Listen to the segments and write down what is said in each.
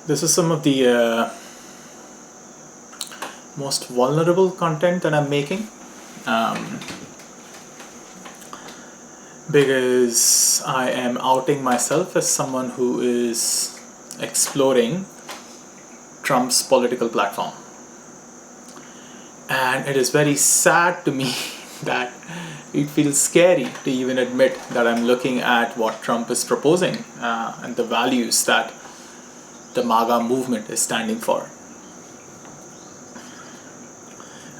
This is some of the most vulnerable content that I'm making, because I am outing myself as someone who is exploring Trump's political platform. And it is very sad to me that it feels scary to even admit that I'm looking at what Trump is proposing and the values that the MAGA movement is standing for.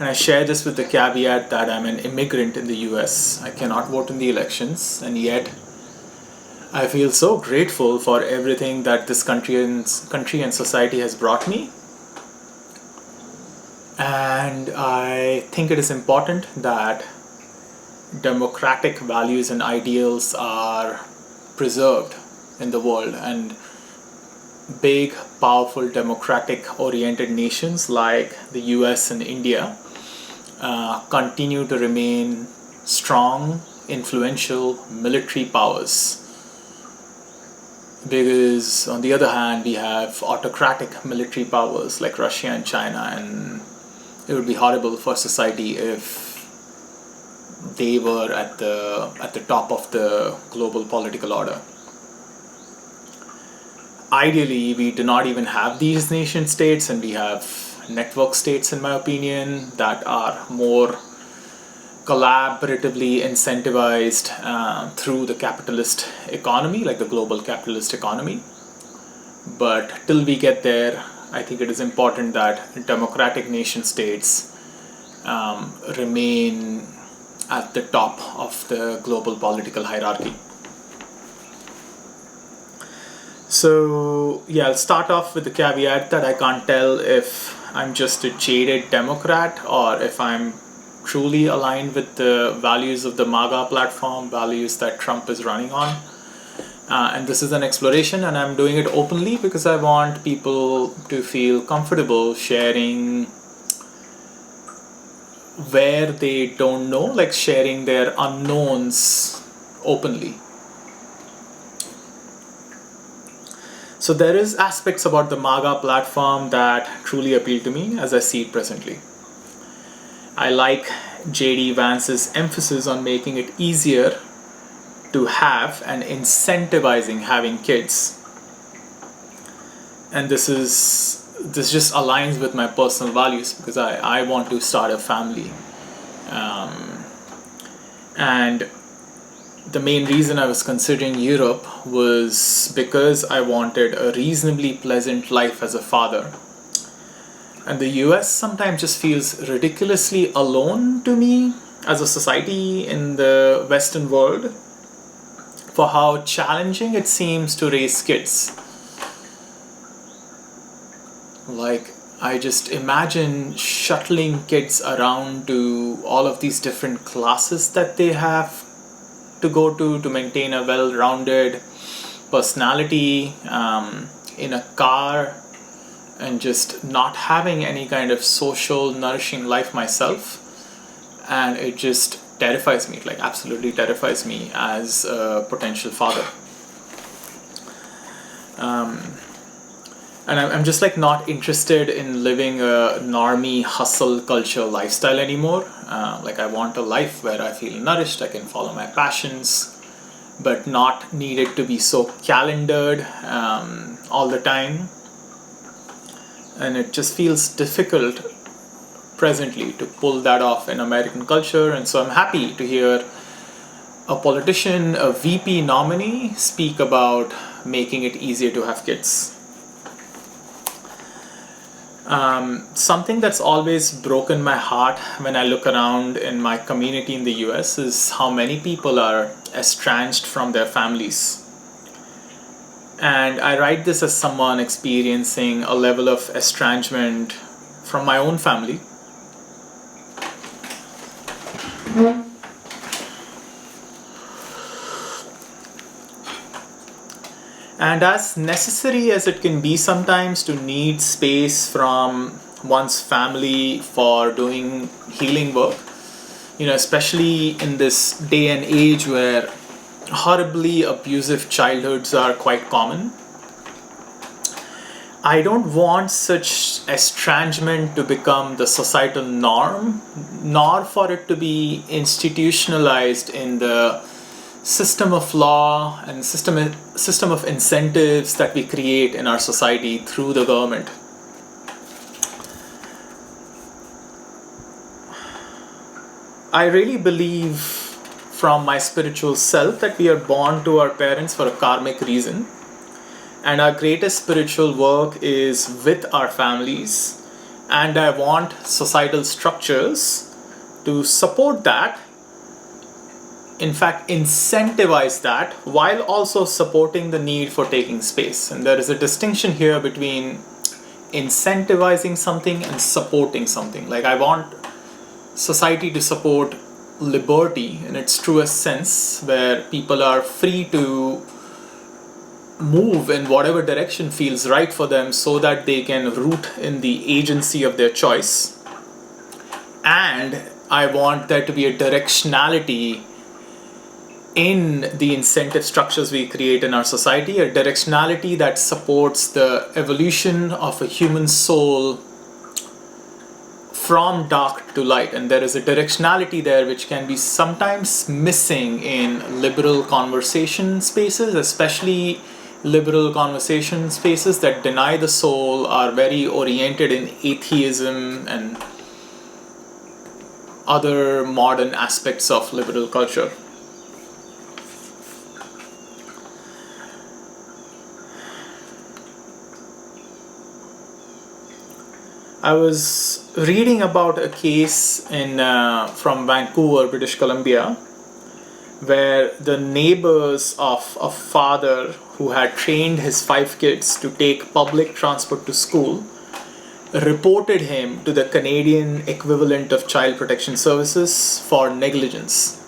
And I share this with the caveat that I'm an immigrant in the US. I cannot vote in the elections, and yet I feel so grateful for everything that this country and society has brought me. And I think it is important that democratic values and ideals are preserved in the world, and big, powerful, democratic oriented nations like the US and India continue to remain strong, influential military powers. Because on the other hand, we have autocratic military powers like Russia and China, and it would be horrible for society if they were at the top of the global political order. Ideally, we do not even have these nation states, and we have network states, in my opinion, that are more collaboratively incentivized through the capitalist economy, like the global capitalist economy. But till we get there, I think it is important that democratic nation states remain at the top of the global political hierarchy. So yeah, I'll start off with the caveat that I can't tell if I'm just a jaded Democrat or if I'm truly aligned with the values of the MAGA platform, values that Trump is running on. And this is an exploration, and I'm doing it openly because I want people to feel comfortable sharing where they don't know, like sharing their unknowns openly. So there is aspects about the MAGA platform that truly appeal to me as I see it presently. I like JD Vance's emphasis on making it easier to have and incentivizing having kids. And this just aligns with my personal values because I want to start a family. And the main reason I was considering Europe was because I wanted a reasonably pleasant life as a father. And the US sometimes just feels ridiculously alone to me as a society in the Western world for how challenging it seems to raise kids. Like, I just imagine shuttling kids around to all of these different classes that they have to go to maintain a well-rounded personality, in a car, and just not having any kind of social nourishing life myself. And it just terrifies me, like absolutely terrifies me as a potential father. And I'm just like not interested in living a normie hustle culture lifestyle anymore. Like I want a life where I feel nourished, I can follow my passions, but not needed to be so calendared all the time. And it just feels difficult presently to pull that off in American culture. And so I'm happy to hear a politician, a VP nominee, speak about making it easier to have kids. Something that's always broken my heart when I look around in my community in the US is how many people are estranged from their families. And I write this as someone experiencing a level of estrangement from my own family. And as necessary as it can be sometimes to need space from one's family for doing healing work, especially in this day and age where horribly abusive childhoods are quite common, I don't want such estrangement to become the societal norm, nor for it to be institutionalized in the system of law and system of incentives that we create in our society through the government. I really believe from my spiritual self that we are born to our parents for a karmic reason, and our greatest spiritual work is with our families, and I want societal structures to support that, in fact incentivize that, while also supporting the need for taking space. And there is a distinction here between incentivizing something and supporting something. Like, I want society to support liberty in its truest sense, where people are free to move in whatever direction feels right for them so that they can root in the agency of their choice. And I want there to be a directionality in the incentive structures we create in our society, a directionality that supports the evolution of a human soul from dark to light. And there is a directionality there which can be sometimes missing in liberal conversation spaces, especially liberal conversation spaces that deny the soul, are very oriented in atheism and other modern aspects of liberal culture. I was reading about a case from Vancouver, British Columbia, where the neighbors of a father who had trained his 5 kids to take public transport to school reported him to the Canadian equivalent of Child Protection Services for negligence.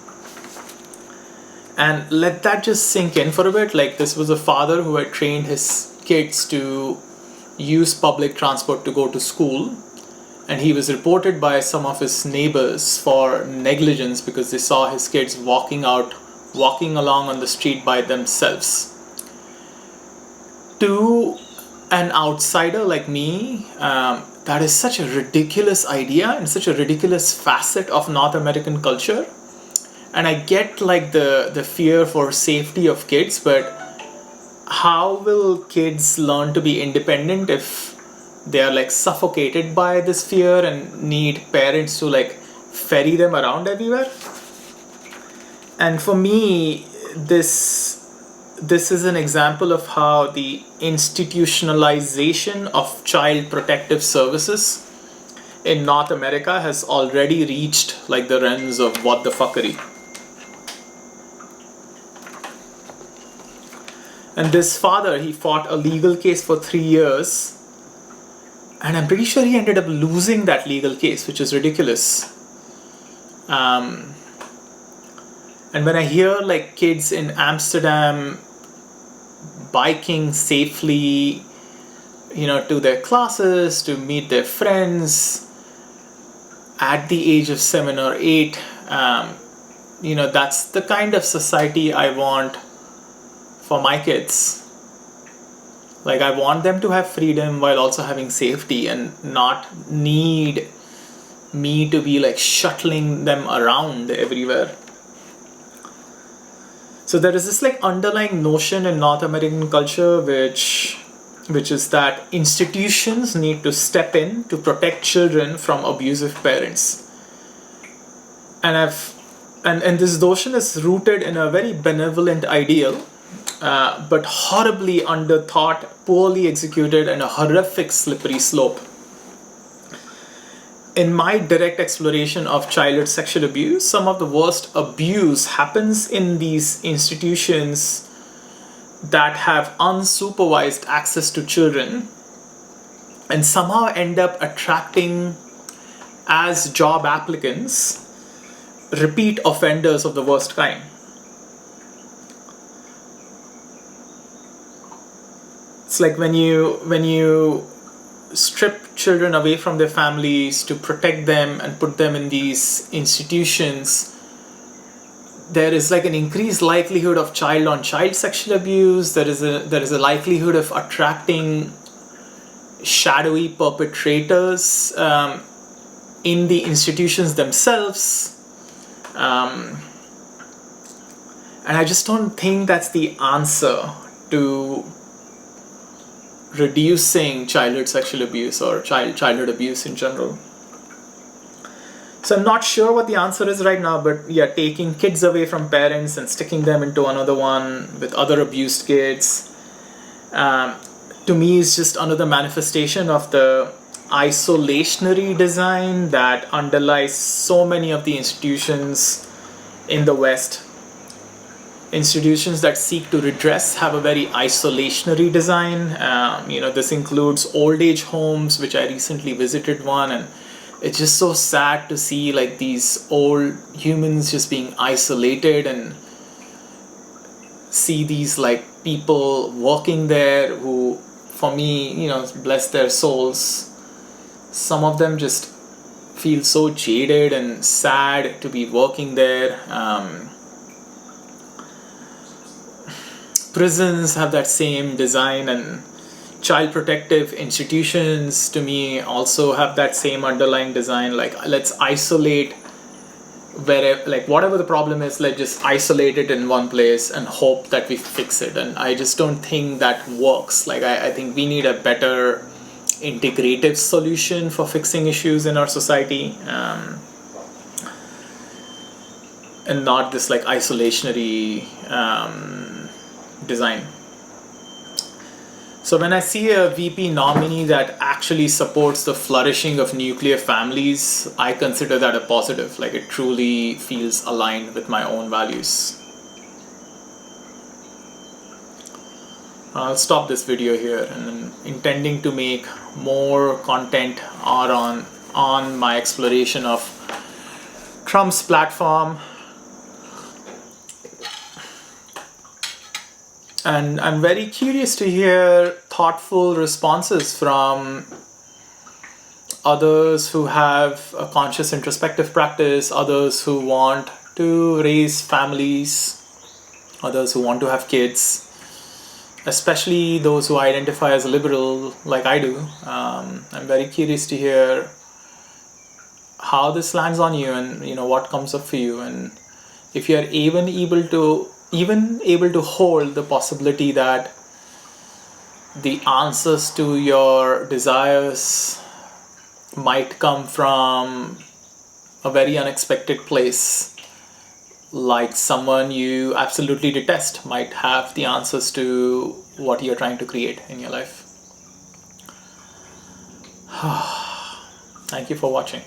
And let that just sink in for a bit. Like, this was a father who had trained his kids to use public transport to go to school, and he was reported by some of his neighbors for negligence because they saw his kids walking along on the street by themselves. To an outsider like me, that is such a ridiculous idea and such a ridiculous facet of North American culture. And I get like the fear for safety of kids, but how will kids learn to be independent if they are like suffocated by this fear and need parents to like ferry them around everywhere? And for me, this is an example of how the institutionalization of child protective services in North America has already reached like the realms of what the fuckery. And this father, he fought a legal case for 3 years, and I'm pretty sure he ended up losing that legal case, which is ridiculous. And when I hear like kids in Amsterdam biking safely, to their classes, to meet their friends at the age of 7 or 8, that's the kind of society I want for my kids. Like, I want them to have freedom while also having safety, and not need me to be like shuttling them around everywhere. So there is this like underlying notion in North American culture which is that institutions need to step in to protect children from abusive parents. And this notion is rooted in a very benevolent ideal, but horribly underthought, poorly executed, and a horrific slippery slope. In my direct exploration of childhood sexual abuse, some of the worst abuse happens in these institutions that have unsupervised access to children and somehow end up attracting, as job applicants, repeat offenders of the worst kind. It's like when you strip children away from their families to protect them and put them in these institutions, there is like an increased likelihood of child-on-child sexual abuse. There is a likelihood of attracting shadowy perpetrators in the institutions themselves. And I just don't think that's the answer to reducing childhood sexual abuse or childhood abuse in general. So I'm not sure what the answer is right now, but yeah, taking kids away from parents and sticking them into another one with other abused kids, to me is just another manifestation of the isolationary design that underlies so many of the institutions in the West. Institutions that seek to redress have a very isolationary design. This includes old age homes, which I recently visited one, and it's just so sad to see like these old humans just being isolated, and see these like people working there who, for me, bless their souls, some of them just feel so jaded and sad to be working there. Prisons have that same design, and child protective institutions to me also have that same underlying design. Like, let's isolate wherever, like whatever the problem is, let's just isolate it in one place and hope that we fix it. And I just don't think that works. Like, I think we need a better integrative solution for fixing issues in our society, and not this like isolationary design. So when I see a VP nominee that actually supports the flourishing of nuclear families, I consider that a positive. Like, it truly feels aligned with my own values. I'll stop this video here, and I'm intending to make more content on my exploration of Trump's platform. And I'm very curious to hear thoughtful responses from others who have a conscious introspective practice, others who want to raise families, others who want to have kids, especially those who identify as liberal like I do. I'm very curious to hear how this lands on you, and what comes up for you, and if you're even able to hold the possibility that the answers to your desires might come from a very unexpected place, like someone you absolutely detest might have the answers to what you're trying to create in your life. Thank you for watching.